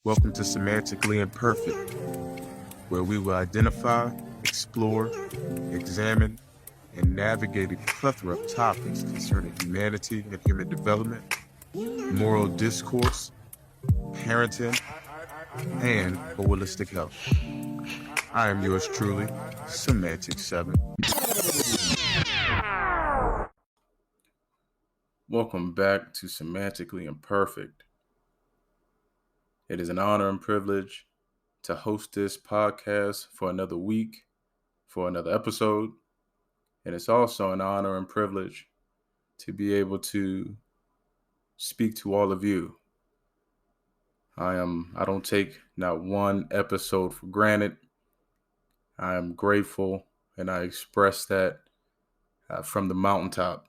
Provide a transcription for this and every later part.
Welcome to Semantically Imperfect, where we will identify, explore, examine, and navigate a plethora of topics concerning humanity and human development, moral discourse, parenting, and holistic health. I am yours truly, Semantic 7. Welcome back to Semantically Imperfect. It is an honor and privilege to host this podcast for another week, for another episode. And it's also an honor and privilege to be able to speak to all of you. I don't take not one episode for granted. I am grateful, and I express that from the mountaintop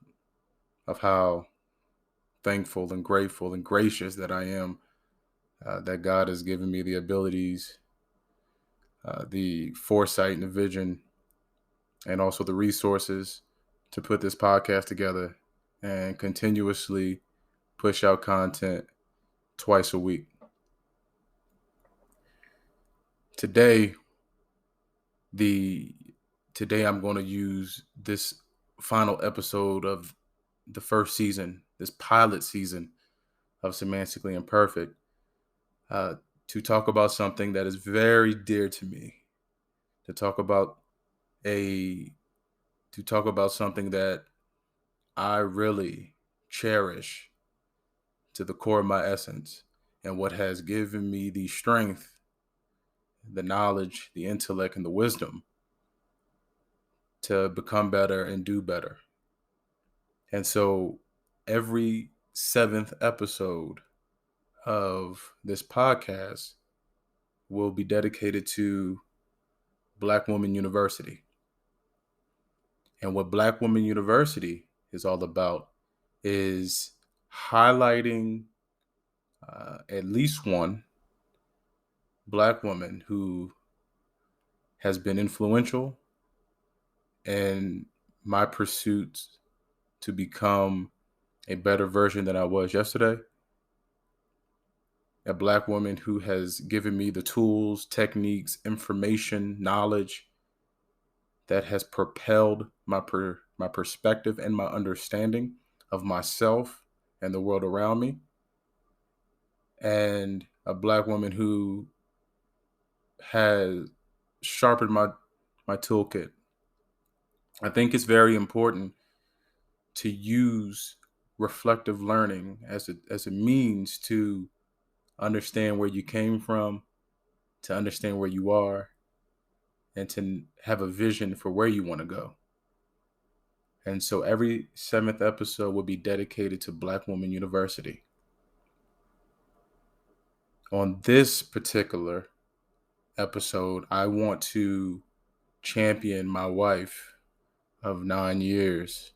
of how thankful and grateful and gracious that I am that God has given me the abilities, the foresight and the vision, and also the resources to put this podcast together and continuously push out content twice a week. Today I'm going to use this final episode of the first season, this pilot season of Semantically Imperfect, to talk about something that is very dear to me, to talk about something that I really cherish to the core of my essence, and what has given me the strength, the knowledge, the intellect, and the wisdom to become better and do better. And so every 7th episode of this podcast will be dedicated to Black Woman University. And what Black Woman University is all about is highlighting at least one Black woman who has been influential in my pursuit to become a better version than I was yesterday. A Black woman who has given me the tools, techniques, information, knowledge that has propelled my perspective and my understanding of myself and the world around me. And a Black woman who has sharpened my toolkit. I think it's very important to use reflective learning as a means to understand where you came from, to understand where you are, and to have a vision for where you want to go. And so every 7th episode will be dedicated to Black Woman University. On this particular episode, I want to champion my wife of 9 years,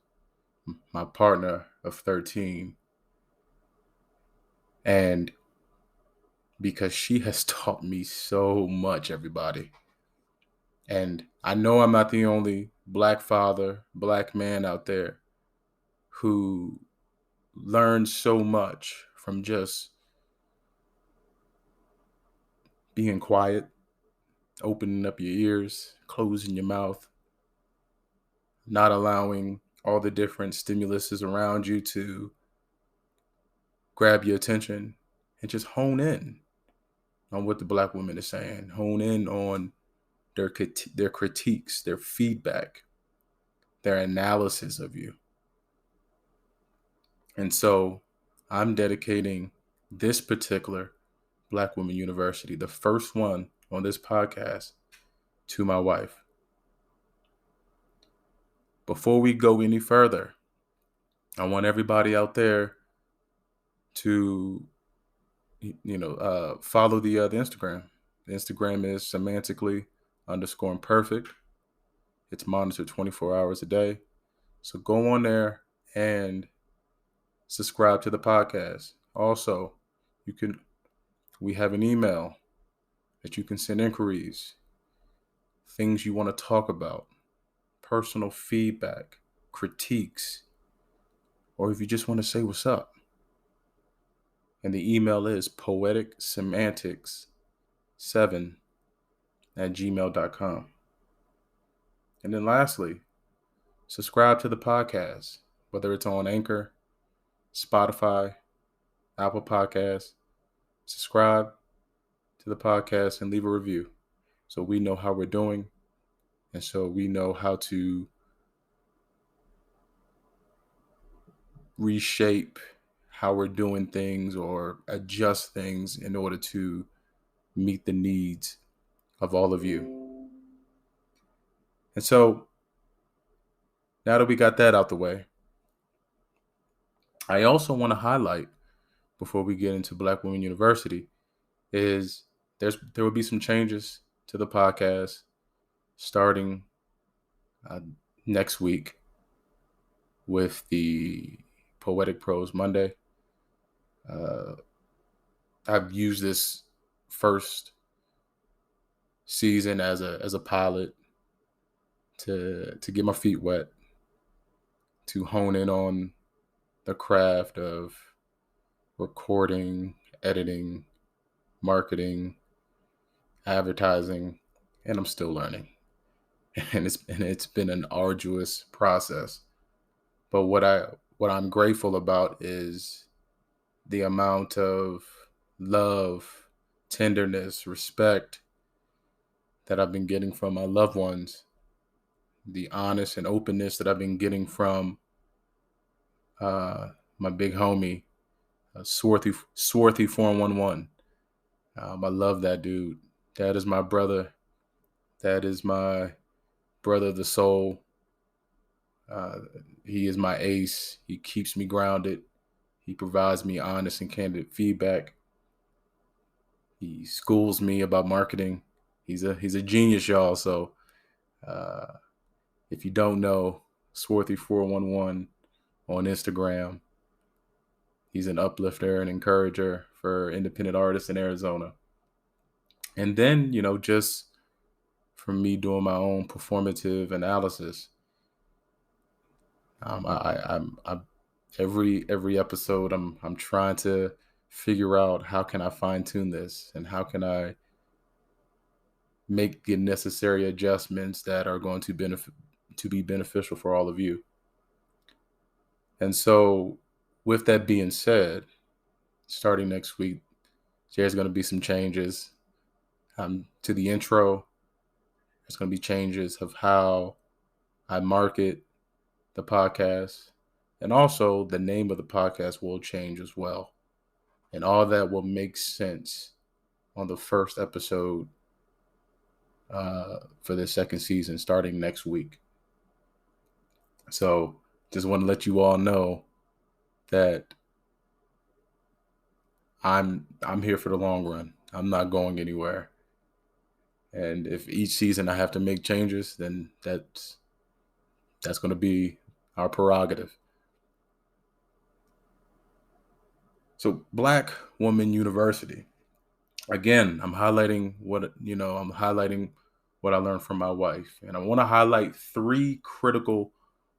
my partner of 13. And because she has taught me so much, everybody. And I know I'm not the only Black father, Black man out there who learned so much from just being quiet, opening up your ears, closing your mouth, not allowing all the different stimuluses around you to grab your attention, and just hone in on what the Black woman is saying, hone in on their critiques, their feedback, their analysis of you. And so I'm dedicating this particular Black Woman University, the first one on this podcast, to my wife. Before we go any further, I want everybody out there to, follow the Instagram. The Instagram is semantically_imperfect. It's monitored 24 hours a day. So go on there and subscribe to the podcast. Also, we have an email that you can send inquiries, things you want to talk about, personal feedback, critiques, or if you just want to say what's up. And the email is poeticsemantics7@gmail.com. And then lastly, subscribe to the podcast, whether it's on Anchor, Spotify, Apple Podcasts. Subscribe to the podcast and leave a review so we know how we're doing and so we know how to reshape how we're doing things or adjust things in order to meet the needs of all of you. And so now that we got that out the way, I also want to highlight before we get into Black Women University is there will be some changes to the podcast starting next week with the Poetic Prose Monday. I've used this first season as a pilot to get my feet wet, to hone in on the craft of recording, editing, marketing, advertising, and I'm still learning. And it's been an arduous process. But what I'm grateful about is the amount of love, tenderness, respect that I've been getting from my loved ones, the honest and openness that I've been getting from my big homie, Swarthy 411. I love that dude. That is my brother. That is my brother of the soul. He is my ace. He keeps me grounded. He provides me honest and candid feedback. He schools me about marketing. He's a genius, y'all. So if you don't know, Swarthy 411 on Instagram. He's an uplifter and encourager for independent artists in Arizona. And then, just from me doing my own performative analysis, I'm every episode I'm trying to figure out how can I fine tune this and how can I make the necessary adjustments that are going to be beneficial for all of you. And so, with that being said, starting next week, there's going to be some changes to the intro. There's going to be changes of how I market the podcast. And also, the name of the podcast will change as well. And all that will make sense on the first episode for the second season starting next week. So, just want to let you all know that I'm here for the long run. I'm not going anywhere. And if each season I have to make changes, then that's going to be our prerogative. So Black Woman University. Again, I'm highlighting what I learned from my wife. And I want to highlight 3 critical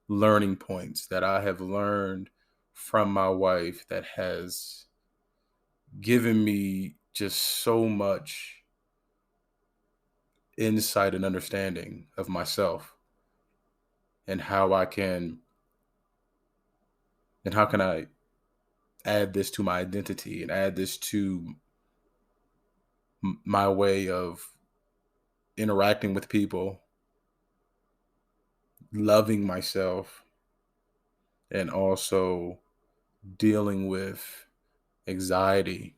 learning points that I have learned from my wife that has given me just so much insight and understanding of myself and how can I add this to my identity and add this to my way of interacting with people, loving myself, and also dealing with anxiety,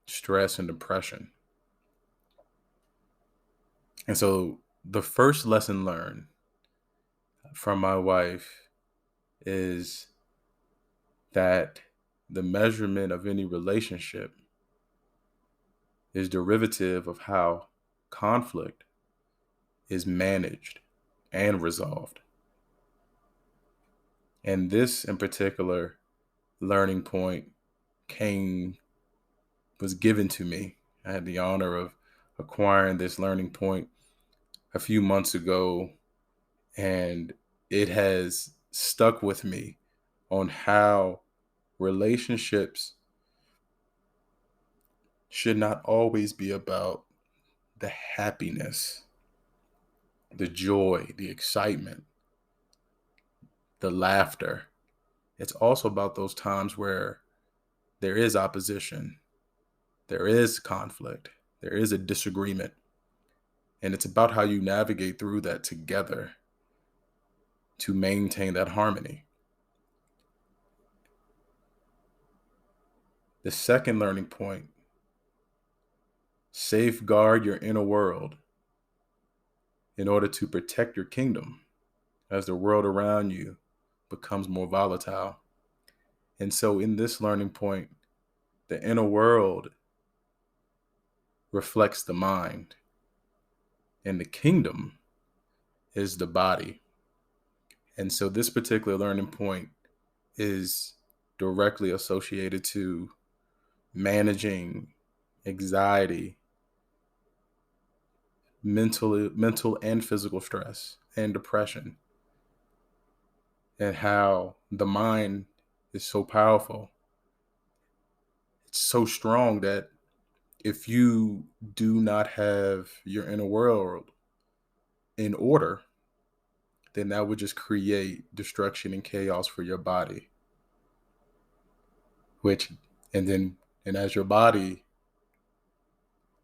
stress, and depression. And so the first lesson learned from my wife is that the measurement of any relationship is derivative of how conflict is managed and resolved. And this in particular learning point was given to me. I had the honor of acquiring this learning point a few months ago, and it has stuck with me on how relationships should not always be about the happiness, the joy, the excitement, the laughter. It's also about those times where there is opposition, there is conflict, there is a disagreement. And it's about how you navigate through that together to maintain that harmony. The second learning point: safeguard your inner world in order to protect your kingdom as the world around you becomes more volatile. And so, in this learning point, the inner world reflects the mind, and the kingdom is the body. And so, this particular learning point is directly associated to managing anxiety, mental and physical stress, and depression, and how the mind is so powerful. It's so strong that if you do not have your inner world in order, then that would just create destruction and chaos for your body. Which, and as your body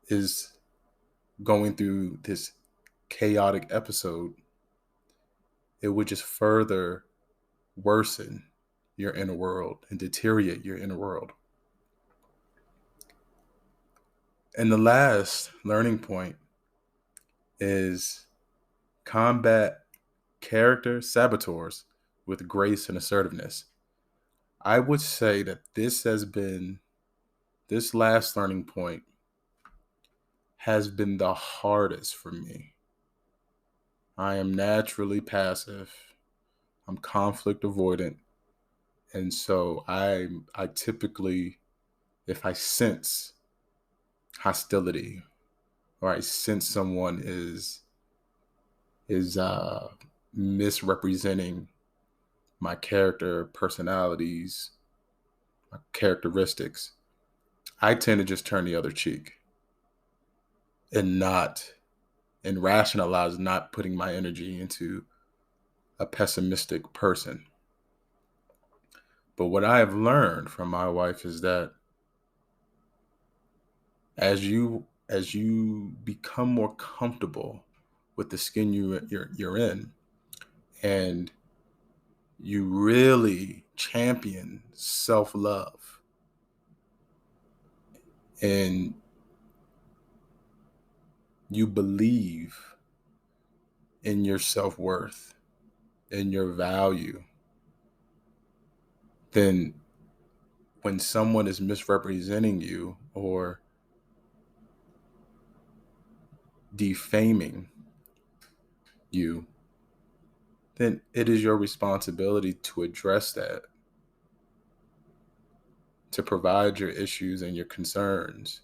is going through this chaotic episode, it would just further worsen your inner world and deteriorate your inner world. And the last learning point is combat character saboteurs with grace and assertiveness. I would say that this last learning point has been the hardest for me. I am naturally passive. I'm conflict avoidant. And so I typically, if I sense hostility or I sense someone is misrepresenting my character, personalities, my characteristics, I tend to just turn the other cheek and rationalize not putting my energy into a pessimistic person. But what I have learned from my wife is that as you become more comfortable with the skin you're in, and you really champion self-love, and you believe in your self-worth, in your value, then when someone is misrepresenting you or defaming you, then it is your responsibility to address that, to provide your issues and your concerns,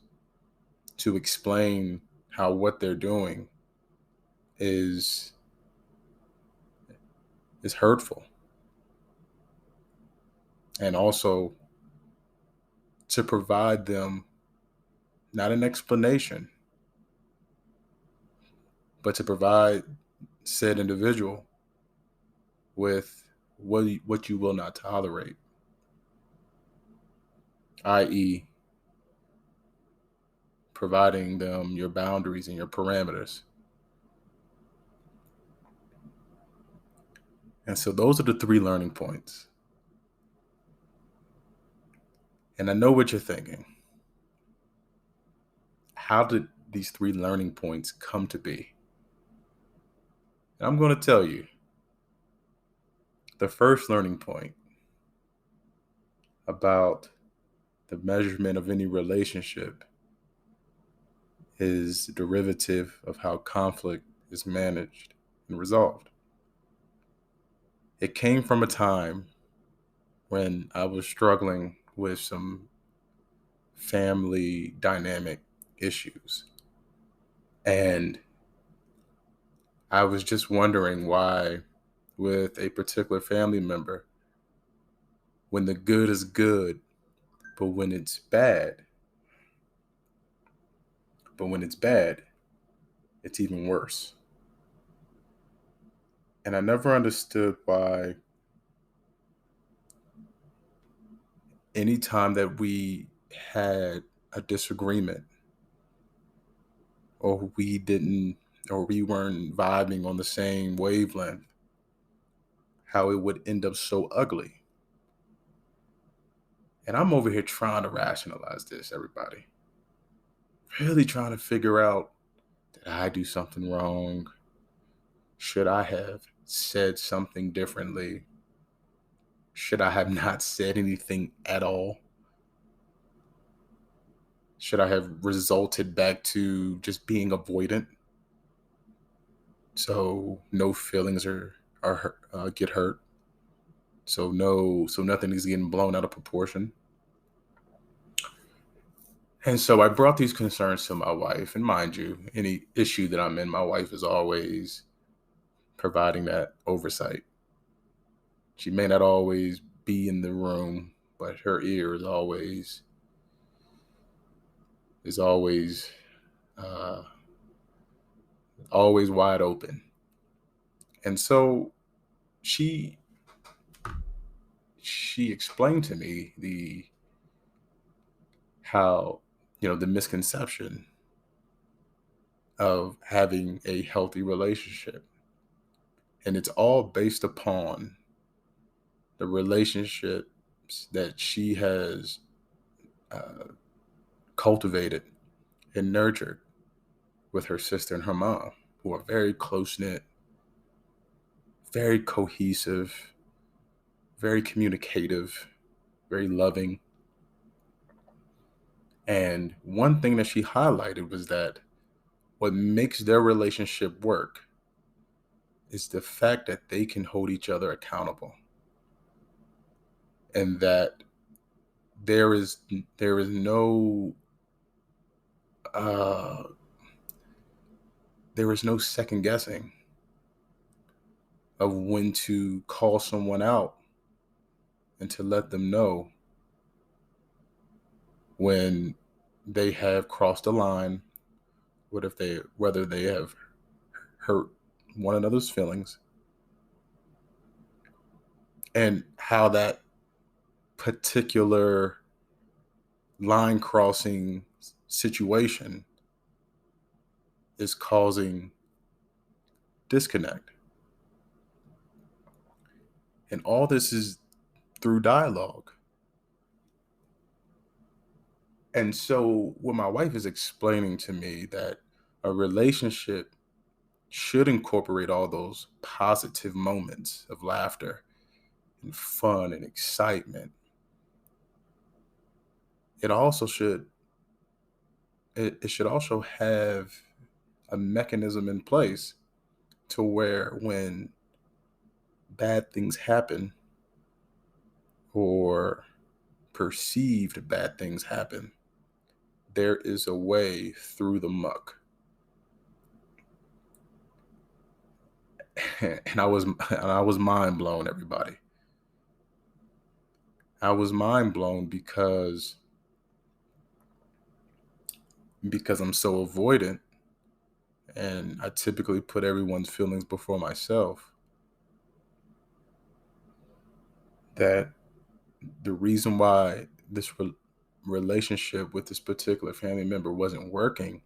to explain how what they're doing is hurtful, and also to provide them not an explanation, but to provide said individual with what you will not tolerate, i.e., providing them your boundaries and your parameters. And so those are the 3 learning points. And I know what you're thinking. How did these 3 learning points come to be? And I'm going to tell you. The first learning point about the measurement of any relationship is derivative of how conflict is managed and resolved. It came from a time when I was struggling with some family dynamic issues. And I was just wondering why, with a particular family member, when the good is good, but when it's bad, But when it's bad, it's even worse. And I never understood why anytime that we had a disagreement, or we weren't vibing on the same wavelength, how it would end up so ugly. And I'm over here trying to rationalize this, everybody. Really trying to figure out, did I do something wrong? Should I have said something differently? Should I have not said anything at all? Should I have resulted back to just being avoidant, so no feelings are hurt, get hurt? So nothing is getting blown out of proportion. And so I brought these concerns to my wife, and mind you, any issue that I'm in, my wife is always providing that oversight. She may not always be in the room, but her ear is uh, always wide open. And so she she explained to me the misconception of having a healthy relationship, and it's all based upon the relationships that she has uh, cultivated and nurtured with her sister and her mom, who are very close knit, very cohesive, very communicative, very loving. And one thing that she highlighted was that what makes their relationship work is the fact that they can hold each other accountable, and that there is there is no uh, there is no second guessing of when to call someone out and to let them know when they have crossed a line, whether they have hurt one another's feelings, and how that particular line crossing situation is causing disconnect. And all this is through dialogue. And so when my wife is explaining to me that a relationship should incorporate all those positive moments of laughter and fun and excitement, it also should it should also have a mechanism in place to where when bad things happen, or perceived bad things happen, there is a way through the muck. and I was mind blown, everybody. I was mind blown because I'm so avoidant, and I typically put everyone's feelings before myself, that the reason why this relationship with this particular family member wasn't working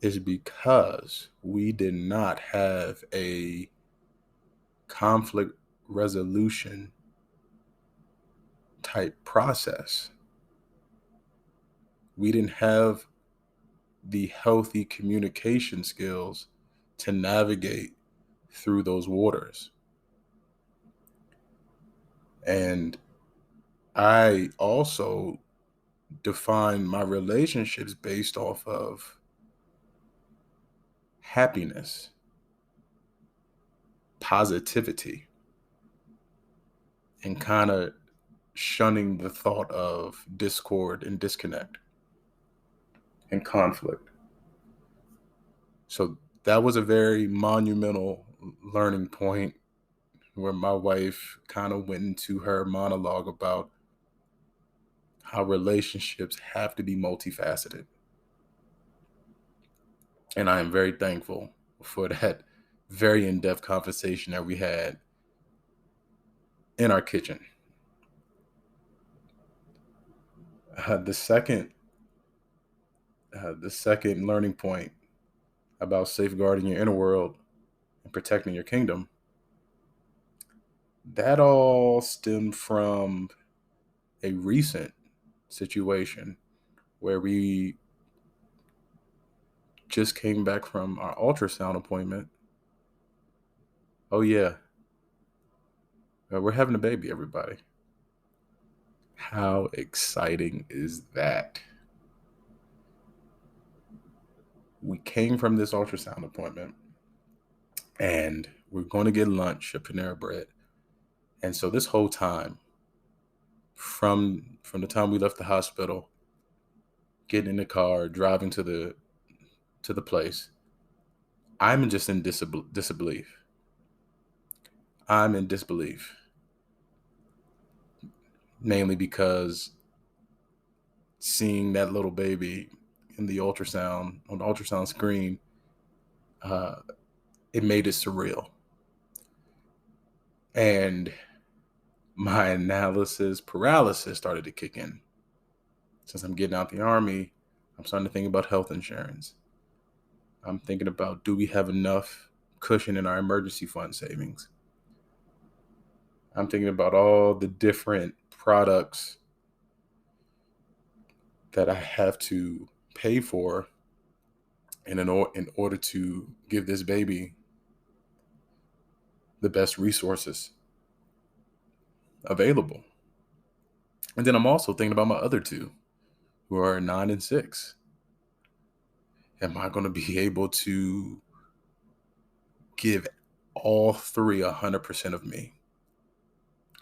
is because we did not have a conflict resolution type process. We didn't have the healthy communication skills to navigate through those waters. And I also define my relationships based off of happiness, positivity, and kind of shunning the thought of discord and disconnect and conflict. So that was a very monumental learning point, where my wife kind of went into her monologue about how relationships have to be multifaceted. And I am very thankful for that very in-depth conversation that we had in our kitchen. The second learning point about safeguarding your inner world and protecting your kingdom, that all stemmed from a recent situation where we just came back from our ultrasound appointment. Oh yeah, we're having a baby, everybody. How exciting is that? We came from this ultrasound appointment and we're going to get lunch at Panera Bread. And so this whole time, from the time we left the hospital, getting in the car, driving to the place, I'm just in disbelief. I'm in disbelief, namely because seeing that little baby in the ultrasound on the ultrasound screen, it made it surreal. And my analysis paralysis started to kick in. Since I'm getting out the army, I'm starting to think about health insurance. I'm thinking about, do we have enough cushion in our emergency fund savings? I'm thinking about all the different products that I have to pay for in order to give this baby the best resources available. And then I'm also thinking about my other two, who are 9 and 6. Am I going to be able to give all three 100% of me?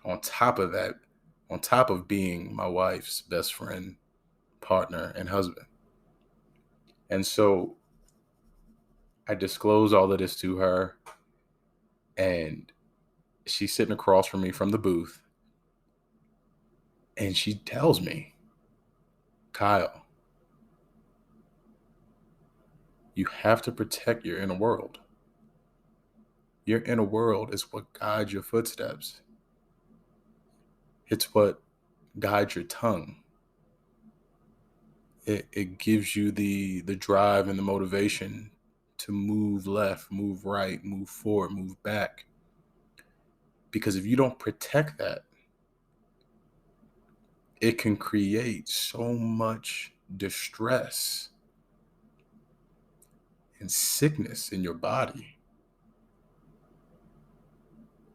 On top of that, on top of being my wife's best friend, partner, and husband. And so I disclose all of this to her, and she's sitting across from me from the booth, and she tells me, Kyle, you have to protect your inner world. Your inner world is what guides your footsteps. It's what guides your tongue. It gives you the drive and the motivation to move left, move right, move forward, move back. Because if you don't protect that, it can create so much distress and sickness in your body,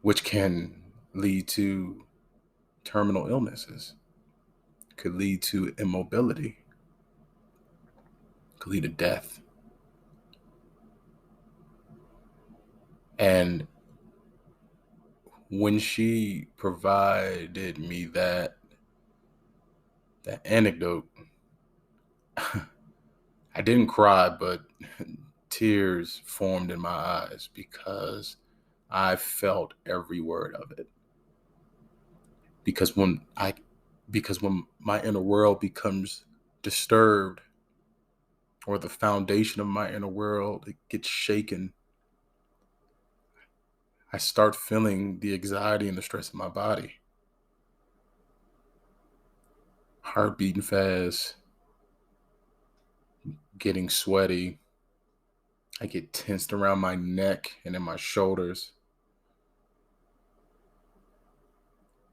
which can lead to terminal illnesses, could lead to immobility, could lead to death. And when she provided me that anecdote, I didn't cry, but tears formed in my eyes because I felt every word of it. Because when my inner world becomes disturbed, or the foundation of my inner world, it gets shaken, I start feeling the anxiety and the stress in my body. Heart beating fast, getting sweaty. I get tensed around my neck and in my shoulders.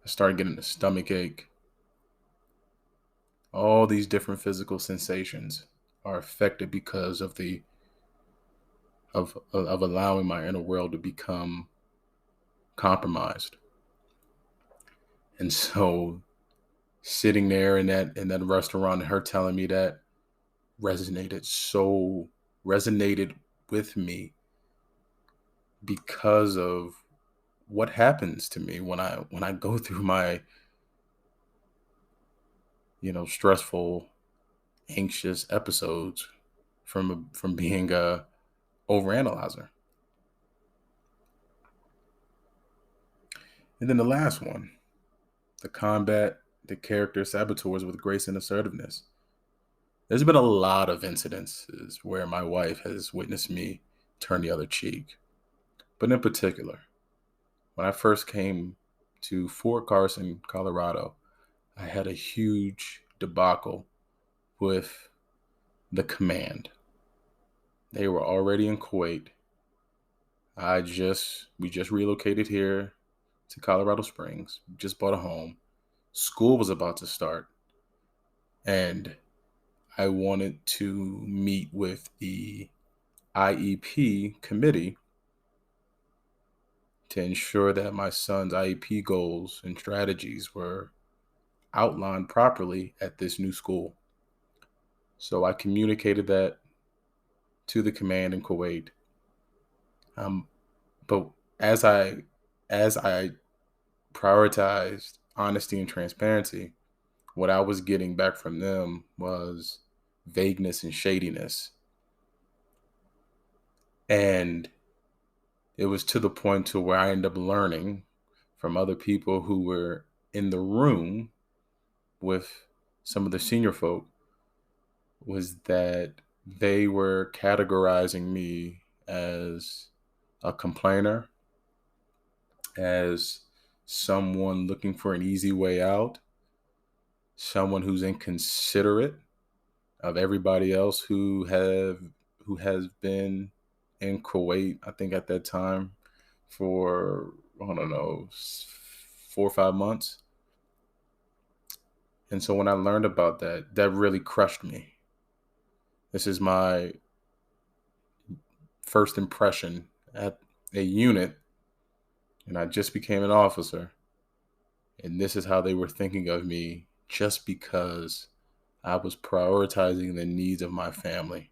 I start getting a stomach ache. All these different physical sensations are affected because of allowing my inner world to become compromised. And so sitting there in that restaurant and her telling me that resonated with me because of what happens to me when I go through my stressful, anxious episodes from being a overanalyzer. And then the last one, the combat the character saboteurs with grace and assertiveness. There's been a lot of incidences where my wife has witnessed me turn the other cheek. But in particular, when I first came to Fort Carson, Colorado, I had a huge debacle with the command. They were already in Kuwait. We just relocated here to Colorado Springs, just bought a home. School was about to start, and I wanted to meet with the IEP committee to ensure that my son's IEP goals and strategies were outlined properly at this new school. So I communicated that to the command in Kuwait. Um, but as I as I prioritized honesty and transparency, what I was getting back from them was vagueness and shadiness. And it was to the point to where I ended up learning from other people who were in the room with some of the senior folk was that they were categorizing me as a complainer, as someone looking for an easy way out, someone who's inconsiderate of everybody else who has been in Kuwait, I think at that time for I don't know 4 or 5 months. And so when I learned about that, that really crushed me. This is my first impression at a unit, and I just became an officer. And this is how they were thinking of me just because I was prioritizing the needs of my family.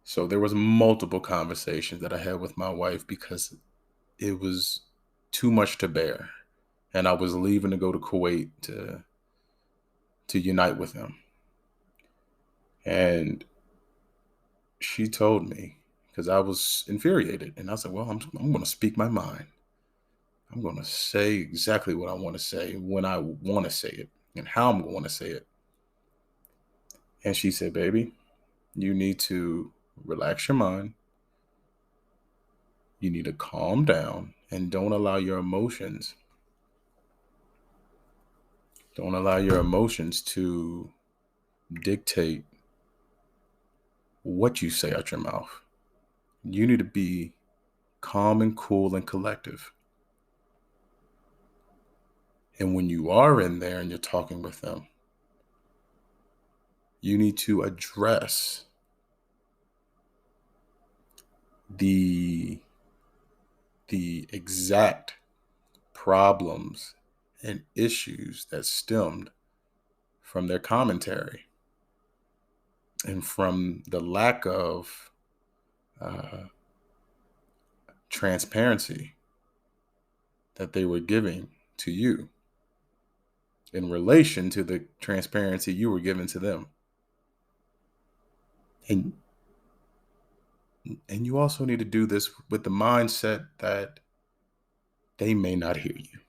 So there was multiple conversations that I had with my wife because it was too much to bear. And I was leaving to go to Kuwait to unite with them. And she told me, because I was infuriated. And I said, well, I'm going to speak my mind. I'm going to say exactly what I want to say when I want to say it and how I'm going to say it. And she said, baby, you need to relax your mind. You need to calm down and don't allow your emotions to dictate what you say out your mouth. You need to be calm and cool and collective. And when you are in there and you're talking with them, you need to address the exact problems and issues that stemmed from their commentary and from the lack of transparency that they were giving to you in relation to the transparency you were giving to them. And you also need to do this with the mindset that they may not hear you.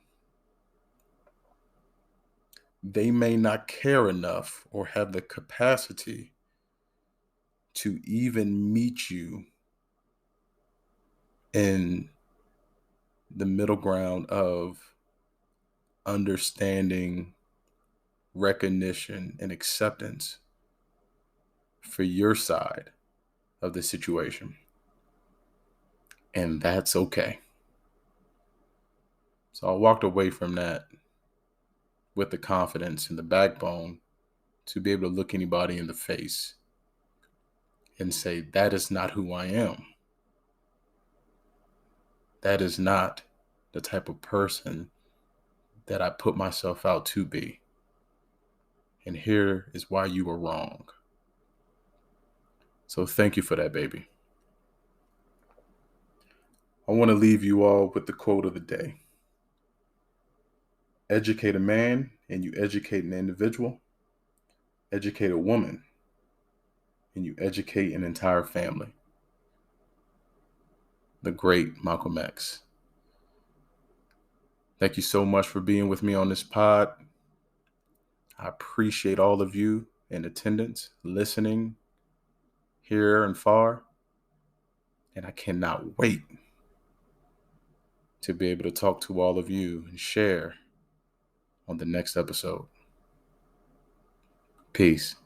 They may not care enough or have the capacity to even meet you in the middle ground of understanding, recognition, and acceptance for your side of the situation. And that's okay. So I walked away from that with the confidence and the backbone to be able to look anybody in the face and say, that is not who I am. That is not the type of person that I put myself out to be. And here is why you were wrong. So thank you for that, baby. I want to leave you all with the quote of the day. Educate a man and you educate an individual. Educate a woman and you educate an entire family. The great Malcolm X. Thank you so much for being with me on this pod. I appreciate all of you in attendance, listening here and far. And I cannot wait to be able to talk to all of you and share on the next episode. Peace.